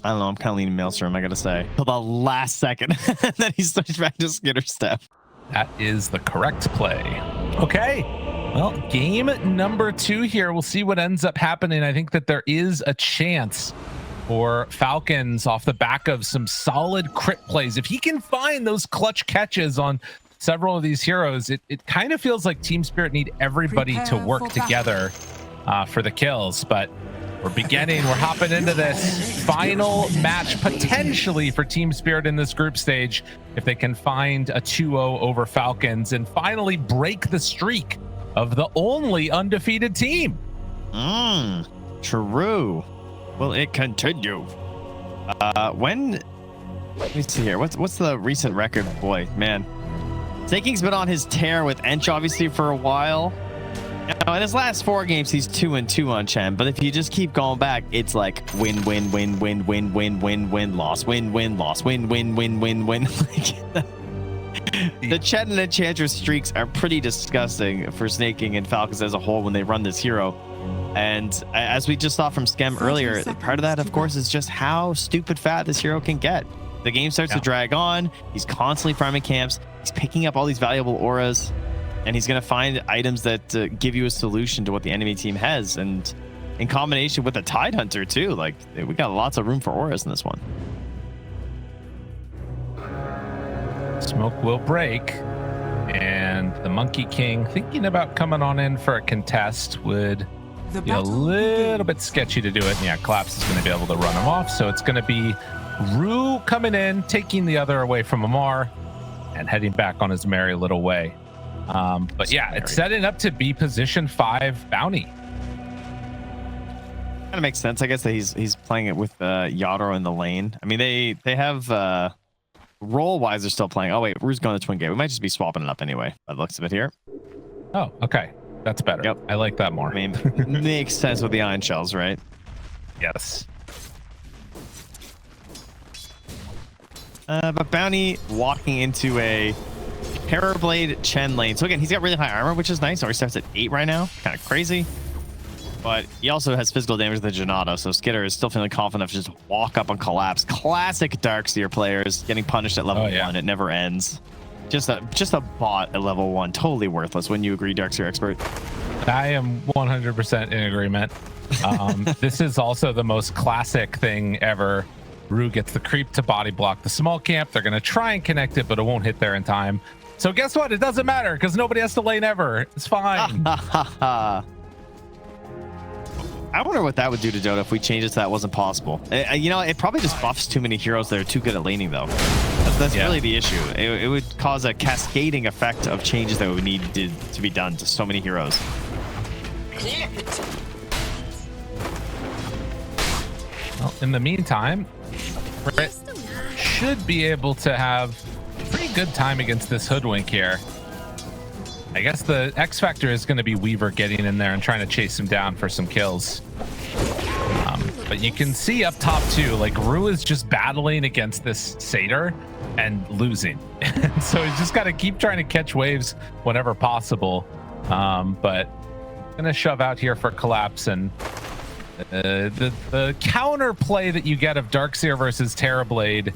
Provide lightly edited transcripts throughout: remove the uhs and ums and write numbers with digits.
I don't know. I'm kind of leaning Maelstrom, I gotta say. Till the last second. And then he switched back to Skitter Step. That is the correct play. Okay. Well, game number 2 here. We'll see what ends up happening. I think that there is a chance for Falcons off the back of some solid crit plays. If he can find those clutch catches on several of these heroes, it kind of feels like Team Spirit need everybody to work together for the kills. But we're hopping into this final match potentially for Team Spirit in this group stage if they can find a 2-0 over Falcons and finally break the streak of the only undefeated team. True. Will it continue? Let me see here. What's the recent record? Boy, man. Taking's been on his tear with Ench obviously for a while. Now, in his last 4 games, he's 2-2 on Chen. But if you just keep going back, it's like win, win, win, win, win, win, win, win, loss, win, win, loss, win, win, win, win, win. The Chen and Enchantress streaks are pretty disgusting for Snaking and Falcons as a whole when they run this hero. And as we just saw from Skem earlier, part of that, of course, is just how stupid fat this hero can get. The game starts to drag on. He's constantly farming camps. He's picking up all these valuable auras. And he's going to find items that give you a solution to what the enemy team has. And in combination with the Tide Hunter, too. Like, we got lots of room for auras in this one. Smoke will break. And the Monkey King, thinking about coming on in for a contest, would be a little bit sketchy to do it. And yeah, Collapse is going to be able to run him off. So it's going to be Rue coming in, taking the other away from Amar, and heading back on his merry little way. But yeah, it's setting up to be position 5 bounty. Kind of makes sense, I guess, that he's playing it with Yadro in the lane. I mean, they have role-wise, they're still playing. Oh wait, Rue's going to Twin Gate. We might just be swapping it up anyway, by the looks of it here. Oh, okay, that's better. Yep, I like that more. I mean, makes sense with the Iron Shells, right? Yes. But Bounty walking into a Terrorblade Chen lane. So again, he's got really high armor, which is nice. Already starts at 8 right now. Kind of crazy. But he also has physical damage to the Janata, so Skitter is still feeling confident enough to just walk up and collapse. Classic Darkseer players getting punished at level 1. It never ends. Just a bot at level 1. Totally worthless. Wouldn't you agree, Darkseer expert? I am 100% in agreement. This is also the most classic thing ever. Rue gets the creep to body block the small camp. They're going to try and connect it, but it won't hit there in time. So guess what? It doesn't matter because nobody has to lane ever. It's fine. I wonder what that would do to Dota if we changed it to that wasn't possible. You know, it probably just buffs too many heroes that are too good at laning, though. That's really the issue. It would cause a cascading effect of changes that would need to be done to so many heroes. Well, in the meantime, Brit should be able to have pretty good time against this Hoodwink here. I guess the X factor is going to be Weaver getting in there and trying to chase him down for some kills. But you can see up top too, like Rue is just battling against this Satyr and losing. So he's just got to keep trying to catch waves whenever possible. But gonna shove out here for Collapse, and the counter play that you get of Darkseer versus Terrorblade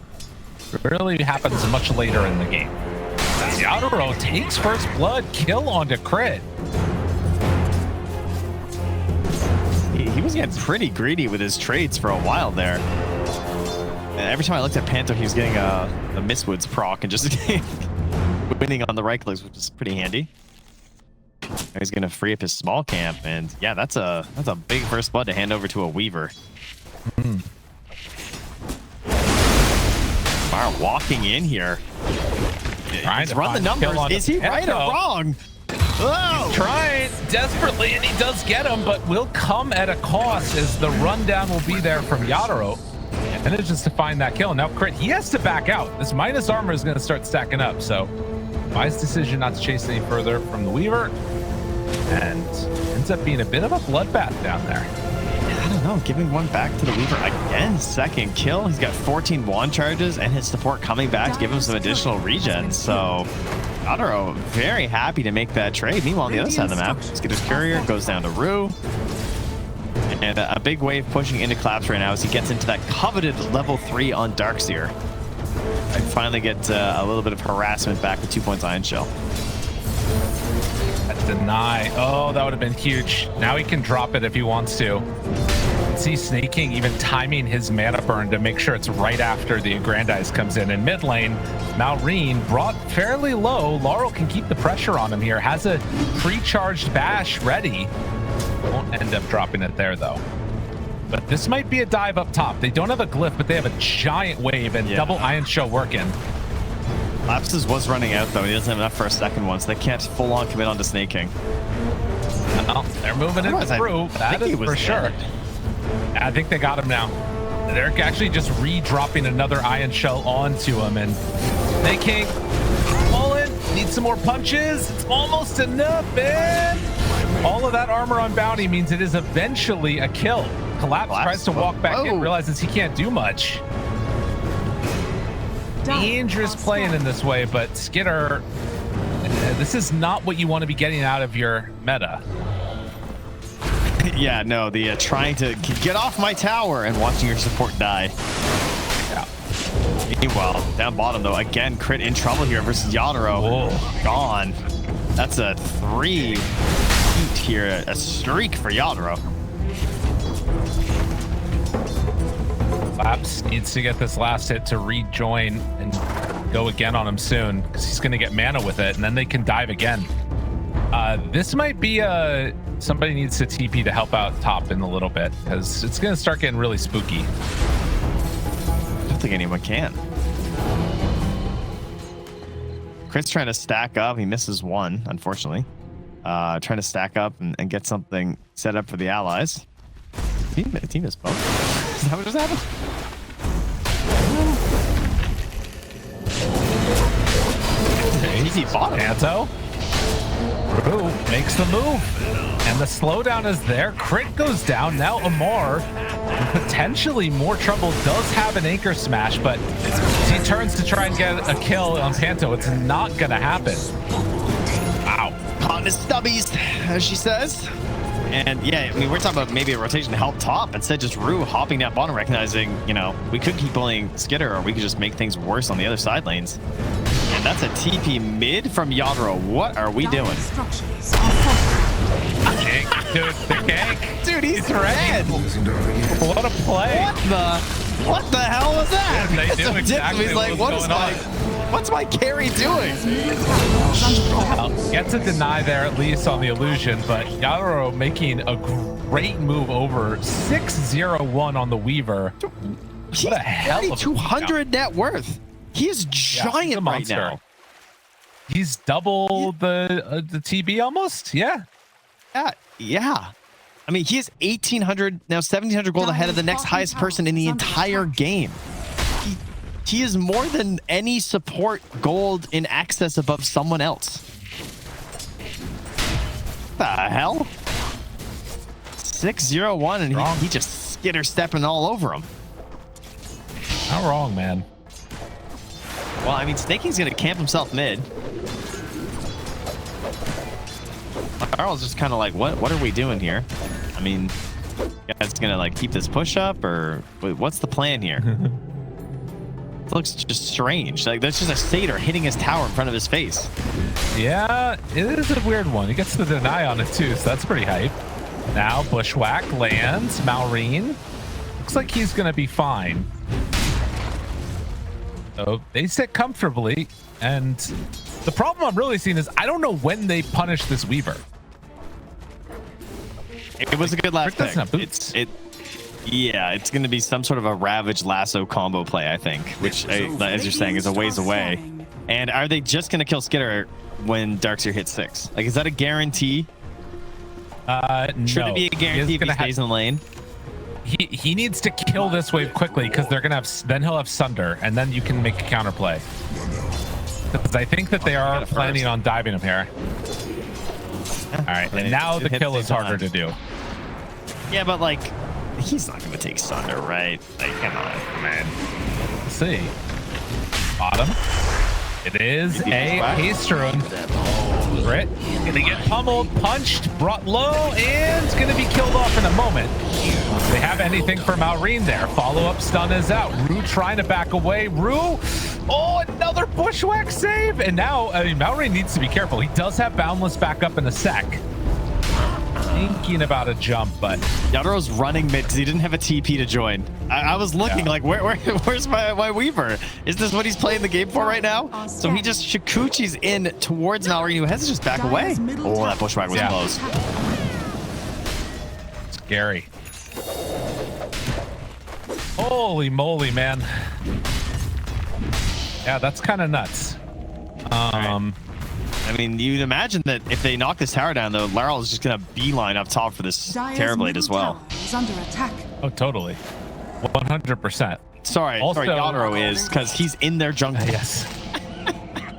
really happens much later in the game. Yadro takes first blood, kill onto crit. He was getting pretty greedy with his trades for a while there. And every time I looked at Panto, he was getting a Mistwoods proc and just winning on the right clicks, which is pretty handy. Now he's gonna free up his small camp, and yeah, that's a big first blood to hand over to a Weaver. Fire walking in here. He's run the numbers. Is he right or wrong? Oh! He's trying desperately, and he does get him, but will come at a cost as the rundown will be there from Yadro. And it's just to find that kill. Now crit, he has to back out. This minus armor is going to start stacking up. So wise decision not to chase any further from the Weaver. And ends up being a bit of a bloodbath down there. I don't know, giving one back to the Weaver again. Second kill. He's got 14 wand charges and his support coming back to give him some additional regen. So Yadro very happy to make that trade. Meanwhile, on the other side of the map, let's get his courier, goes down to Rue. And a big wave pushing into Collapse right now as he gets into that coveted level 3 on Darkseer. I finally get a little bit of harassment back with 2 points Iron Shell. That deny. Oh, that would have been huge. Now he can drop it if he wants to. See Snake even timing his mana burn to make sure it's right after the Aggrandize comes in. In mid lane, Malrine brought fairly low. Laurel can keep the pressure on him here. Has a pre-charged bash ready. Won't end up dropping it there though. But this might be a dive up top. They don't have a glyph, but they have a giant wave and double Iron Shell working. Lapsus was running out though. He doesn't have enough for a second one, so they can't full on commit onto Snake King. Well, they're moving it through. That is for sure. I think they got him now. They're actually just re-dropping another Iron Shell onto him, and Snake King pulling, needs some more punches. It's almost enough, man. All of that armor on Bounty means it is eventually a kill. Collapse tries to walk back in, realizes he can't do much. Dangerous playing in this way, but Skitter, this is not what you want to be getting out of your meta. Yeah, no, the trying to get off my tower and watching your support die. Yeah. Meanwhile, down bottom though, again, Crit in trouble here versus Yadro. Whoa. Gone. That's a 3 heat here, a streak for Yadro. Laps needs to get this last hit to rejoin and go again on him soon because he's going to get mana with it, and then they can dive again. This might be somebody needs to TP to help out top in a little bit because it's going to start getting really spooky. I don't think anyone can. Chris trying to stack up. He misses one, unfortunately. Trying to stack up and get something set up for the allies. Team is both. Is that what just happened? Easy bottom. Anto makes the move, and the slowdown is there. Crit goes down. Now Amar, in potentially more trouble, does have an anchor smash, but he turns to try and get a kill on Panto. It's not gonna happen. Wow. Caught in his stubbies, as she says. And yeah, I mean, we're talking about maybe a rotation to help top. Instead, just Rue hopping down bottom, recognizing, you know, we could keep playing Skitter, or we could just make things worse on the other side lanes. And that's a TP mid from Yadro. What are we doing? Dude, the gank. Dude, he's red. What a play. What the hell was that? They knew exactly he's like, what's my carry doing? Gets a deny there, at least on the illusion, but Yadro making a great move over 601 on the Weaver. What a hell of 200 net worth. He is giant right now. He's double the TB almost. Yeah. I mean, he is 1,800 now, 1,700 gold ahead of the next highest person in the entire game. He is more than any support gold in access above someone else. What the hell? 601, and he just skitter stepping all over him. Not wrong, man. Well, I mean, Snakey's gonna camp himself mid. Carl's just kind of like, what are we doing here? I mean, you guys gonna like keep this push up, or what's the plan here? It looks just strange. Like there's just a satyr hitting his tower in front of his face. Yeah, it is a weird one. He gets the deny on it too, so that's pretty hype. Now Bushwhack lands. Malrine looks like he's gonna be fine. So they sit comfortably, and the problem I'm really seeing is I don't know when they punish this Weaver. It was a good last pick. Yeah, it's going to be some sort of a Ravage Lasso combo play, I think, which, as you're saying, is a ways away. And are they just going to kill Skitter when Darkseer hits 6? Like, is that a guarantee? Should it be a guarantee if he stays in the lane? He needs to kill this wave quickly because they're gonna have, then he'll have Sunder, and then you can make a counterplay. Because I think that they are planning on diving him here. All right, and now the kill is harder to do. Yeah, but like, he's not gonna take Sunder, right? Like, come on, man. Let's see. Bottom. It is a haste rune. Crit, gonna get pummeled, punched, brought low, and gonna be killed off in a moment. Do they have anything for Maureen there? Follow-up stun is out. Rue trying to back away. Rue, oh, another bushwhack save. And now, Maureen needs to be careful. He does have Boundless back up in a sec. Thinking about a jump, but Yadoro's running mid because he didn't have a TP to join. I was looking like, where's my Weaver? Is this what he's playing the game for right now? So he just Shikuchi's in towards Maureen, who has to just back away. Oh, that bushwhack was close. Scary. Holy moly, man. Yeah, that's kind of nuts. I mean, you'd imagine that if they knock this tower down, though, Laryl is just going to beeline up top for this Terrorblade as well. Under attack. Oh, totally. 100%. Sorry, also, Yadoro is, because he's in their jungle. Yes.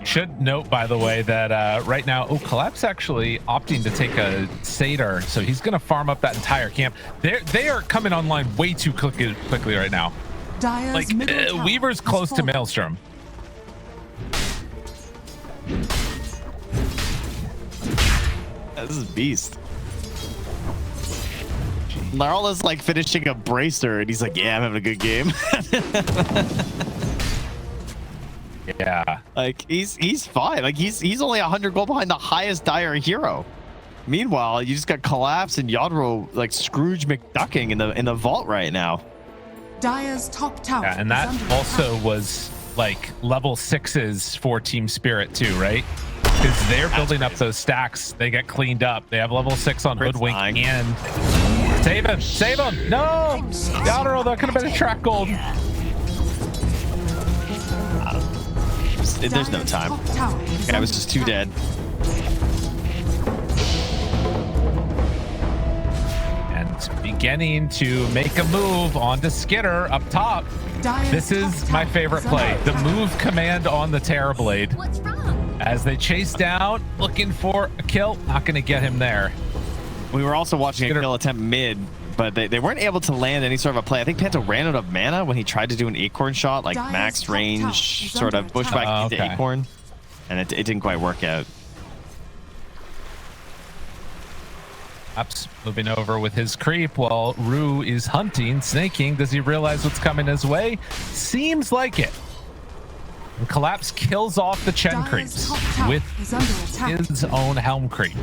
Should note, by the way, that right now, Collapse actually opting to take a Satyr, so he's going to farm up that entire camp. They are coming online way too quickly right now. Like, Weaver's close to Maelstrom. This is beast. Laryl is like finishing a bracer, and he's like, "Yeah, I'm having a good game." Yeah, like he's fine. Like he's only 100 gold behind the highest Dire hero. Meanwhile, you just got Collapse and Yadro like Scrooge McDucking in the vault right now. Dire's top tower. Yeah, and that also was like level 6s for Team Spirit too, right? Because they're building up those stacks. They get cleaned up. They have level 6 on Hoodwink and save him! Save him! No! Yadro, that could have been a track gold. There's no time. I was just too dead. And beginning to make a move onto Skitter up top. This is my favorite play. The move command on the Terrorblade. What's wrong? As they chase down, looking for a kill. Not going to get him there. We were also watching a kill attempt mid, but they weren't able to land any sort of a play. I think Panto ran out of mana when he tried to do an Acorn shot, like max range, sort of bushback into Acorn, and it didn't quite work out. Ups moving over with his creep while Rue is hunting, snaking. Does he realize what's coming his way? Seems like it. And Collapse kills off the Chen creeps with his own Helm creep.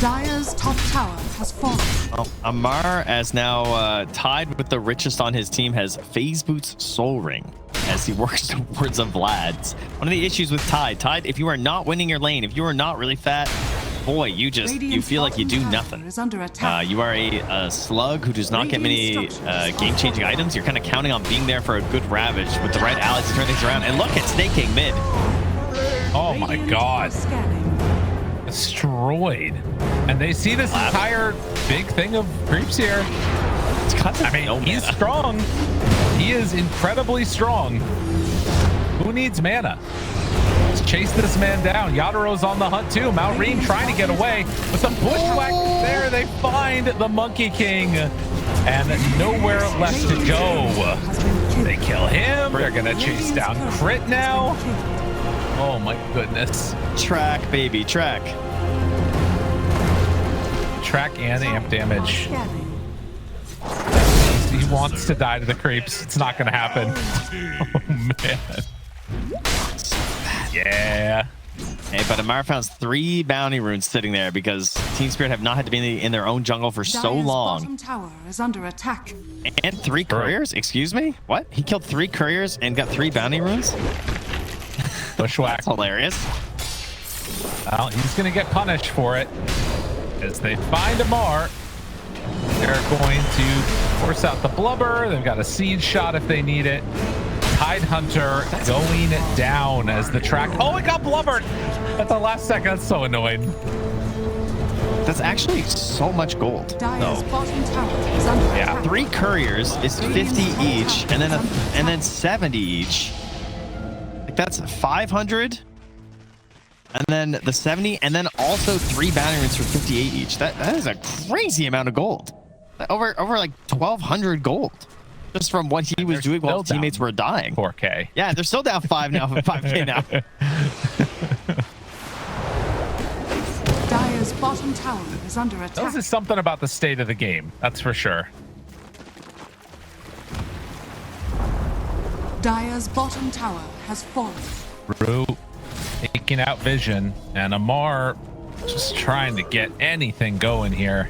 Dire's top tower has fallen. Well, Amar, as now tied with the richest on his team, has Phase Boot's Soul Ring as he works towards a Vlad's. One of the issues with Tide, if you are not winning your lane, if you are not really fat, boy, you feel like you do nothing. You are a slug who does not get many game-changing items. You're kind of counting on being there for a good Ravage with the right allies to turn things around. And look at Snake King mid. Oh my god. Destroyed. And they see this entire big thing of creeps here. I mean, he's strong. He is incredibly strong. Who needs mana? Let's chase this man down. Yadoro's on the hunt too. Maureen trying to get away. With the bushwhack there, they find the Monkey King. And nowhere left to go. They kill him. They're going to chase down Crit now. Oh my goodness. Track, baby, track. Track and amp damage. He wants to die to the creeps. It's not going to happen. Oh man. Yeah. Hey, but Amar found 3 bounty runes sitting there because Team Spirit have not had to be in their own jungle for so long. Bottom tower is under attack. And 3 couriers? Excuse me? What? He killed 3 couriers and got 3 bounty runes? Bushwhack. That's hilarious. Well, he's going to get punished for it. As they find Amar, they're going to force out the blubber. They've got a seed shot if they need it. Tide Hunter going down as the track. Oh, it got blubbered at the last second. That's so annoying. That's actually so much gold. Dire's bottom tower is under attack. 3 couriers is 50 each, and then 70 each. Like that's 500. And then the 70, and then also 3 bounty runes for 58 each. That is a crazy amount of gold. Over like 1,200 gold. Just from what he was doing while teammates were dying. 4K. Yeah, they're still down 5 now, 5K now. bottom tower is under This attack. is something about the state of the game, that's for sure. Dire's bottom tower has fallen. Rue taking out Vision, and Amar just trying to get anything going here.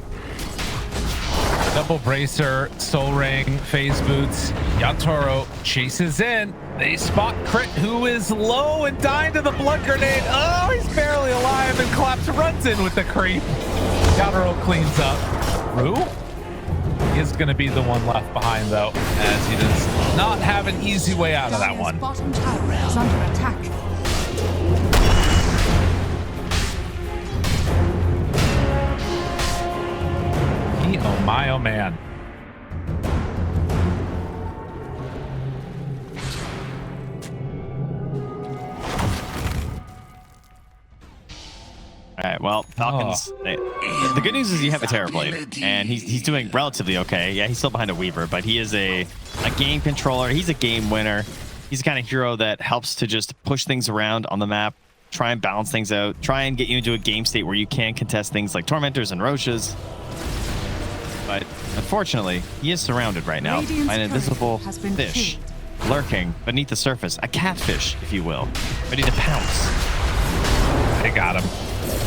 Double bracer, soul ring, phase boots. Yatoro chases in. They spot Crit, who is low and dying to the blood grenade. Oh, he's barely alive, and Collapse runs in with the creep. Yatoro cleans up. Rue is going to be the one left behind, though, as he does not have an easy way out of that one. Bottom tower is under attack. Oh my, oh man. All right, well, Falcons. The good news is you have a Terrorblade, and he's doing relatively okay. Yeah, he's still behind a Weaver, but he is a game controller. He's a game winner. He's the kind of hero that helps to just push things around on the map, try and balance things out, try and get you into a game state where you can contest things like Tormentors and Roches. But unfortunately, he is surrounded right now by an invisible fish lurking beneath the surface, a catfish, if you will, ready to pounce. They got him.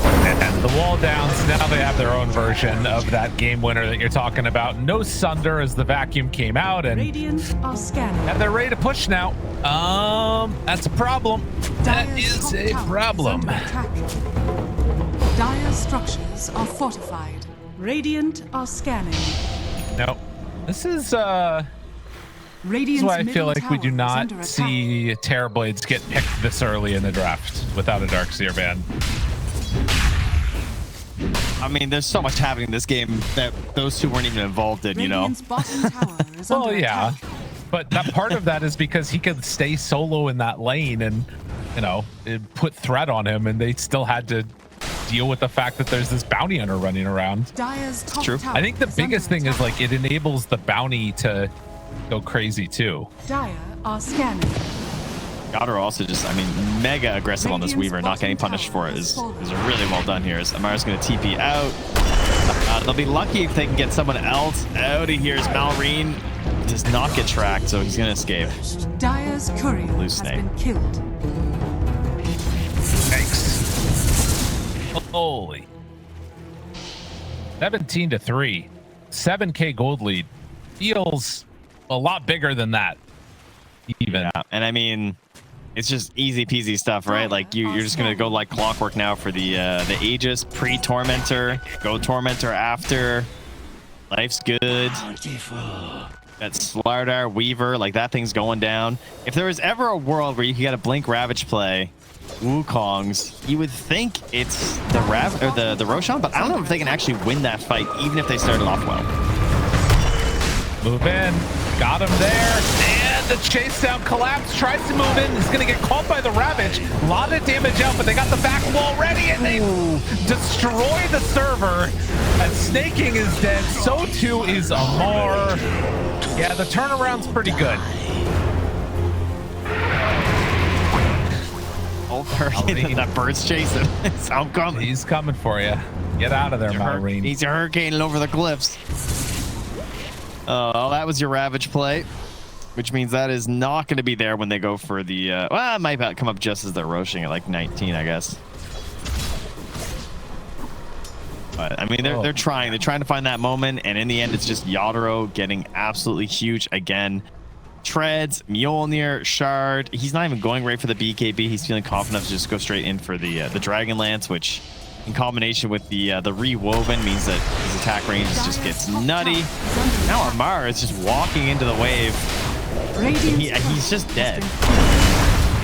And the wall downs, now they have their own version of that game winner that you're talking about. No Sunder as the vacuum came out, and they're ready to push now. That's a problem. That is a problem. Dire structures are fortified. Radiant are scanning. No, this is why I feel like we do not see Terrorblades get picked this early in the draft without a Darkseer ban. I mean, there's so much happening in this game that those two weren't even involved in, you know? Well, yeah, but that part of that is because he could stay solo in that lane and, you know, it put threat on him, and they still had to deal with the fact that there's this bounty hunter running around. It's true. I think the biggest thing is like it enables the bounty to go crazy too. Dire are scanning. Yatoro also just, I mean, mega aggressive on this Weaver, not getting punished for it is really well done here. As Amara's going to TP out. They'll be lucky if they can get someone else out of here. As Malrine does not get tracked, so he's going to escape. Dire's courier has been killed. Thanks. Holy. 17-3. 7K gold lead. Feels a lot bigger than that. Even. Yeah, and I mean, it's just easy peasy stuff, right? Like you're just gonna go like clockwork now for the Aegis pre-Tormentor, go Tormentor after. Life's good. That Slardar Weaver, like that thing's going down. If there was ever a world where you could get a Blink Ravage play, Wukong's, you would think it's the Roshan, but I don't know if they can actually win that fight, even if they started off well. Move in, got him there, and the chase down Collapse tries to move in. He's gonna get caught by the Ravage. A lot of damage out, but they got the back wall ready, and they destroy the server. And Snaking is dead, so too is Amar. Yeah, the turnaround's pretty good. Oh, hurricane, that bird's chasing. I'm coming. He's coming for you. Get out of there, Malrine. He's hurricaning over the cliffs. Oh, that was your Ravage play, which means that is not going to be there when they go for the... well, it might come up just as they're roshing at like 19, I guess. But, I mean, they're trying. They're trying to find that moment, and in the end, it's just Yatoro getting absolutely huge again. Treads, Mjolnir, Shard. He's not even going right for the BKB. He's feeling confident to just go straight in for the Dragonlance, which... in combination with the Rewoven means that his attack range just gets nutty. Now Amar is just walking into the wave. He's just dead.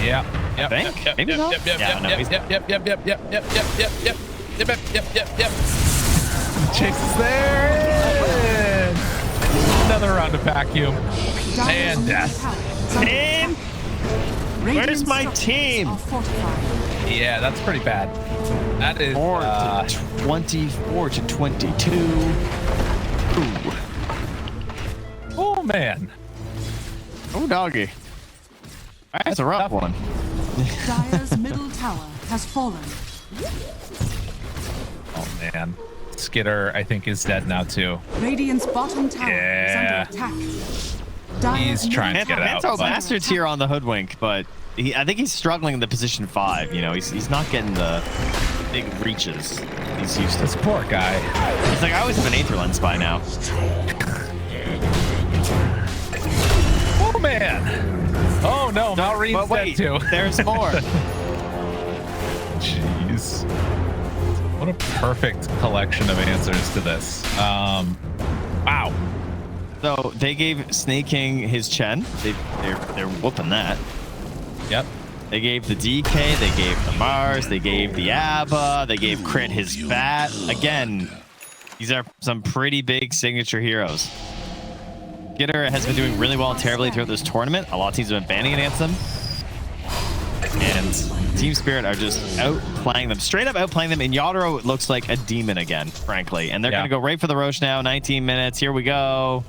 Yeah. I think? Maybe not? Yeah, no, he's... Yep. Chase is there. Another round of vacuum. And death. Team? Where's my team? Yeah, that's pretty bad. That is 24 to 22. Ooh. Oh man. Oh doggy. That's a rough one. Dire's middle tower has fallen. Oh man, Skitter I think is dead now too. Radiant's bottom tower is under attack. He's trying to get out. Manto but- Bastard's here on the hoodwink, but I think he's struggling in the position 5. You know, he's not getting the big reaches he's used to. This poor guy. He's like, I always have an Aether Lens by now. Oh man. Oh no, Malreen's But wait, dead too. there's more. Jeez. What a perfect collection of answers to this. Wow. So they gave Snake King his Chen. They're whooping that. Yep. They gave the DK, they gave the Mars, they gave the Abba, they gave Crit his Bat. Again, these are some pretty big signature heroes. Skitter has been doing really well and terribly throughout this tournament. A lot of teams have been banning against them. And Team Spirit are just outplaying them. Straight up outplaying them. And Yadro looks like a demon again, frankly. And they're going to go right for the Roche now. 19 minutes. Here we go.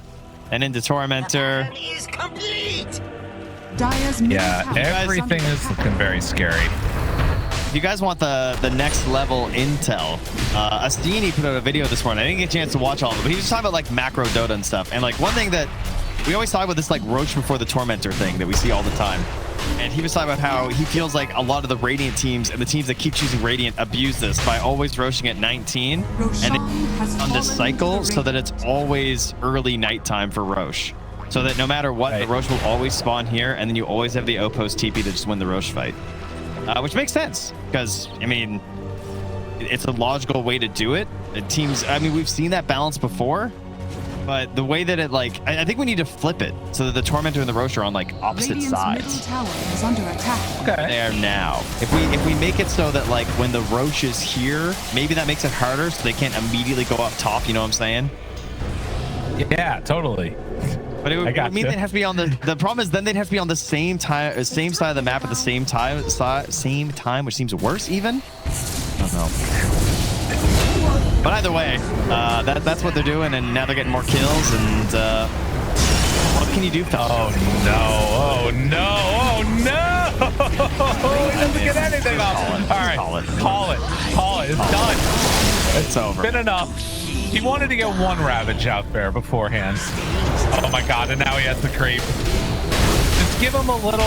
And into Tormentor. Is complete. Dire's middle Yeah, tower is everything under is attack. looking very scary. If you guys want the next level intel, Astini put out a video this morning. I didn't get a chance to watch all of it, but he was talking about like macro Dota and stuff. And like one thing that we always talk about, this like Roach before the Tormentor thing that we see all the time. And he was talking about how he feels like a lot of the Radiant teams and the teams that keep choosing Radiant abuse this by always roaching at 19 and on this cycle, so that it's always early nighttime for Roche. So that no matter what, the Roche will always spawn here, and then you always have the outpost TP to just win the Roche fight. Which makes sense, because, I mean, it's a logical way to do it. Teams, I mean, we've seen that balance before, but the way that it, like, I think we need to flip it so that the Tormentor and the Roche are on, like, opposite Radiant's sides. middle tower is under attack. Okay. They are now. If we make it so that, like, when the Roche is here, maybe that makes it harder so they can't immediately go up top, you know what I'm saying? Yeah, totally. But it would mean they'd have to be on the problem is then they'd have to be on the same side of the map at the same time, which seems worse even. I don't know. But either way, that's what they're doing, and now they're getting more kills. And what can you do, Falcons? Oh no! Oh no! He doesn't get anything off. All right, call it. It's done. It's over. Been enough. He wanted to get one Ravage out there beforehand. Oh my god, and now he has to creep. Just give him a little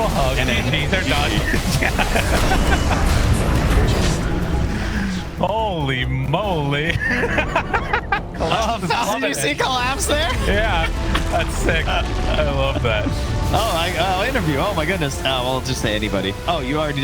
hug. And then they're done. Holy moly. Did you see collapse there? Yeah, that's sick. I love that. Oh, interview. Oh my goodness. Well, just say anybody. Oh, you already did.